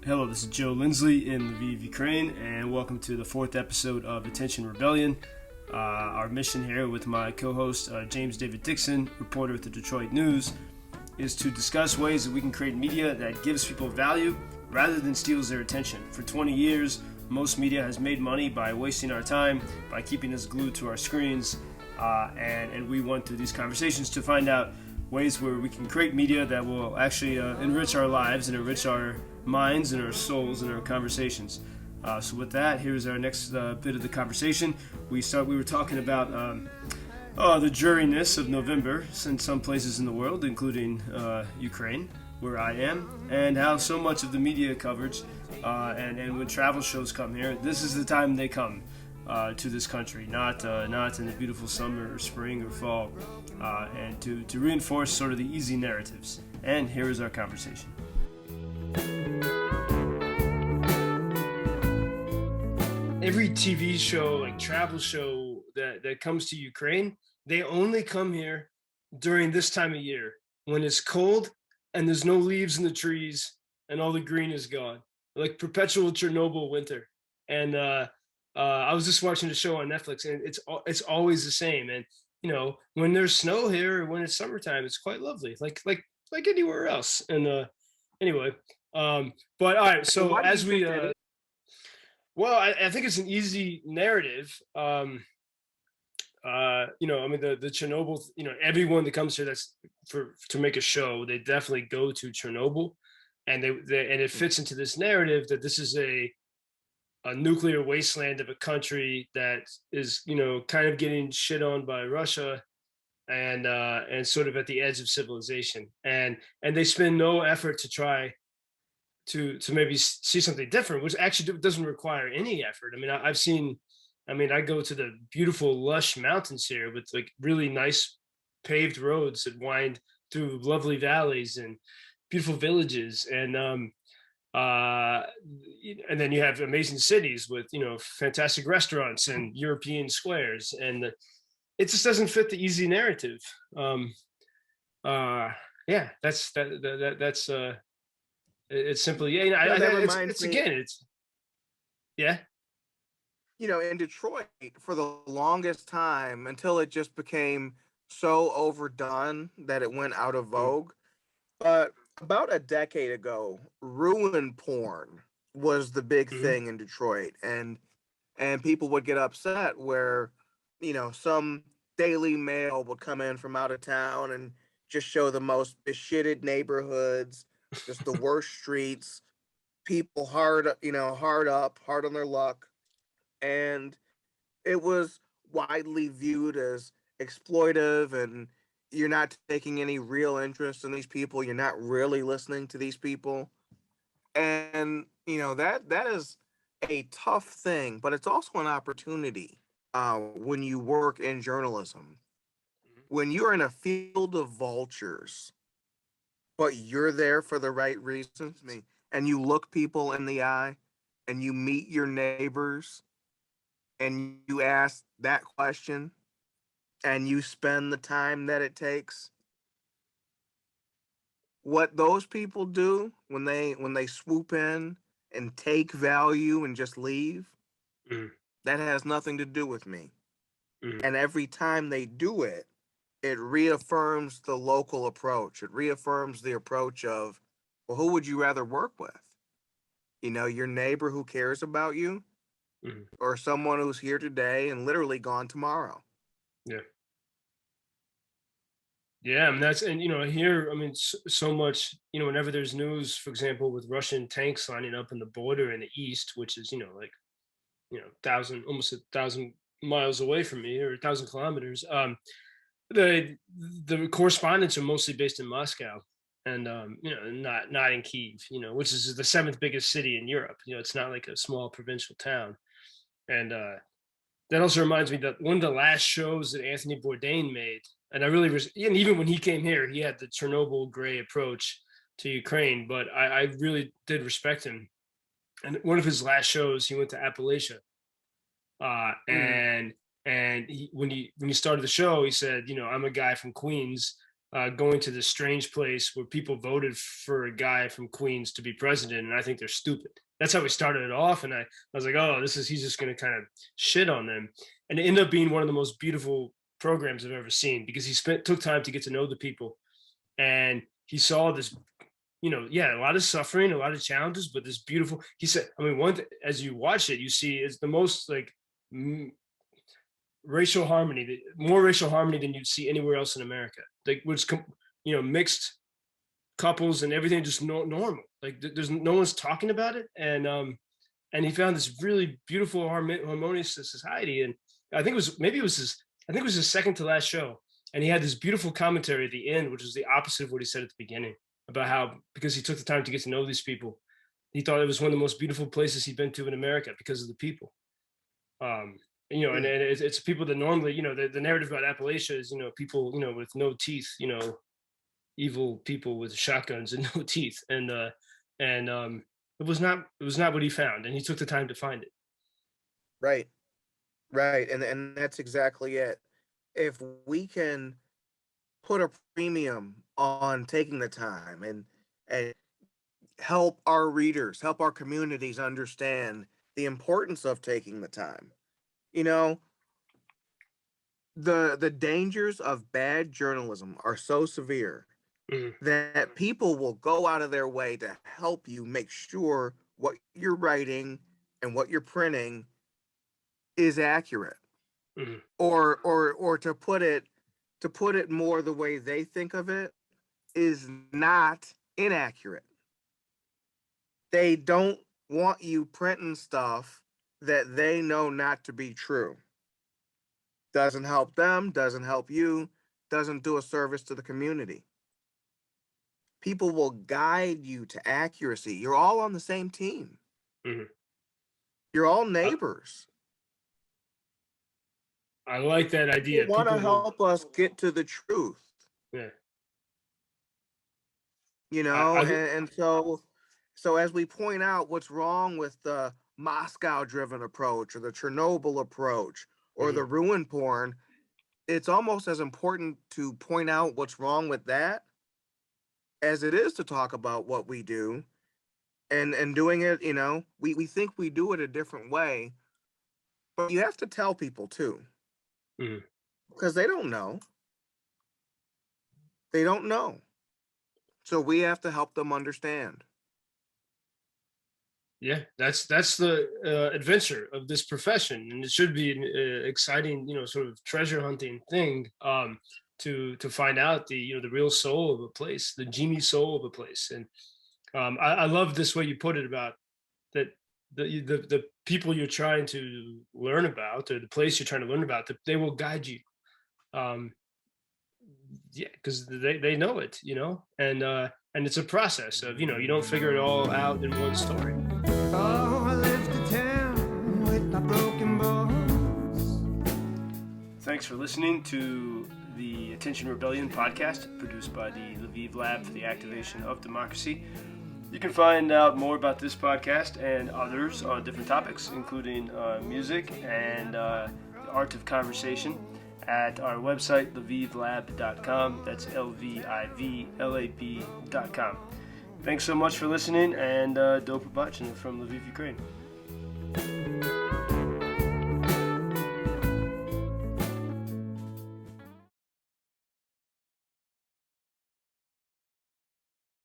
Hello, this is Joe Lindsley in Lviv, Ukraine, and welcome to the fourth episode of Attention Rebellion. Our mission here with my co-host, James David Dickson, reporter at the Detroit News, is to discuss ways that we can create media that gives people value rather than steals their attention. For 20 years, most media has made money by wasting our time, by keeping us glued to our screens, and we want through these conversations to find out ways where we can create media that will actually enrich our lives and enrich our minds and our souls and our conversations. So with that, here's our next bit of the conversation. We were talking about the dreariness of November in some places in the world, including Ukraine, where I am, and how so much of the media coverage and when travel shows come here, this is the time they come to this country, not in the beautiful summer or spring or fall, and to reinforce sort of the easy narratives. And here is our conversation. Every TV show, like travel show that comes to Ukraine, they only come here during this time of year when it's cold and there's no leaves in the trees and all the green is gone, like perpetual Chernobyl winter. And I was just watching the show on Netflix, and it's always the same. And when there's snow here or when it's summertime, it's quite lovely, like anywhere else. And anyway, but all right. So as we well, I think it's an easy narrative. The Chernobyl, everyone that comes here to make a show, they definitely go to Chernobyl, and it fits into this narrative that this is a nuclear wasteland of a country that is, kind of getting shit on by Russia, and sort of at the edge of civilization, and they spend no effort to try to maybe see something different, which actually doesn't require any effort. I mean, I go to the beautiful, lush mountains here with like really nice paved roads that wind through lovely valleys and beautiful villages, and then you have amazing cities with fantastic restaurants and European squares, and it just doesn't fit the easy narrative. Yeah, that's it's simply it's yeah. In Detroit for the longest time until it just became so overdone that it went out of vogue. But about a decade ago, ruin porn was the big thing in Detroit, and people would get upset where, some Daily Mail would come in from out of town and just show the most beshitted neighborhoods, just the worst streets, people hard on their luck. And it was widely viewed as exploitive, and you're not taking any real interest in these people. You're not really listening to these people. And, that is a tough thing, but it's also an opportunity when you work in journalism. When you're in a field of vultures, but you're there for the right reasons, and you look people in the eye and you meet your neighbors and you ask that question and you spend the time that it takes, what those people do when they swoop in and take value and just leave, that has nothing to do with me. And every time they do it, it reaffirms the local approach. It reaffirms the approach of, well, who would you rather work with? Your neighbor who cares about you, or someone who's here today and literally gone tomorrow. Yeah. Yeah, I mean here, I mean, so much, whenever there's news, for example, with Russian tanks lining up in the border in the east, which is, almost 1,000 miles away from me, or 1,000 kilometers. The correspondents are mostly based in Moscow, and not in Kyiv, which is the seventh biggest city in Europe. It's not like a small provincial town. And that also reminds me that one of the last shows that Anthony Bourdain made, and and even when he came here, he had the Chernobyl gray approach to Ukraine, but I really did respect him. And one of his last shows, he went to Appalachia, and when he started the show, he said, I'm a guy from Queens, going to this strange place where people voted for a guy from Queens to be president, and I think they're stupid. That's how we started it off, and I was like, oh, he's just going to kind of shit on them, and it ended up being one of the most beautiful programs I've ever seen, because he took time to get to know the people, and he saw this, a lot of suffering, a lot of challenges, but this beautiful. He said, I mean, as you watch it, you see it's the most like racial harmony, more racial harmony than you'd see anywhere else in America. Like, which mixed couples and everything, just normal. Like there's no one's talking about it, and he found this really beautiful harmonious society. And I think it was his second to last show, and he had this beautiful commentary at the end, which was the opposite of what he said at the beginning, about how, because he took the time to get to know these people, he thought it was one of the most beautiful places he'd been to in America because of the people. And it's people that normally, the narrative about Appalachia is, people, with no teeth, evil people with shotguns and no teeth. And it was not what he found. And he took the time to find it. Right. Right. And that's exactly it. If we can put a premium on taking the time and help our readers, help our communities understand the importance of taking the time. The dangers of bad journalism are so severe that people will go out of their way to help you make sure what you're writing and what you're printing is accurate. Or to put it more the way they think of it, is not inaccurate. They don't want you printing stuff that they know not to be true. Doesn't help them, doesn't help you, doesn't do a service to the community. People will guide you to accuracy. You're all on the same team. You're all neighbors. I like that idea. People want to help us get to the truth. Yeah. And so as we point out what's wrong with the Moscow-driven approach or the Chernobyl approach or the ruin porn, it's almost as important to point out what's wrong with that as it is to talk about what we do. And doing it, we think we do it a different way, but you have to tell people too. Because they don't know. They don't know. So we have to help them understand. Yeah, that's the adventure of this profession, and it should be an exciting, sort of treasure hunting thing, to find out the real soul of a place, the genie soul of a place. And I love this way you put it about that the people you're trying to learn about, or the place you're trying to learn about, they will guide you. Because they know it, and it's a process of, you don't figure it all out in one story. Oh, I left the town with my broken bones. Thanks for listening to the Attention Rebellion podcast, produced by the Lviv Lab for the Activation of Democracy. You can find out more about this podcast and others on different topics, including music and the art of conversation, at our website, lvivlab.com. That's LVIVLAB.com. Thanks so much for listening, and do побачення from Lviv, Ukraine.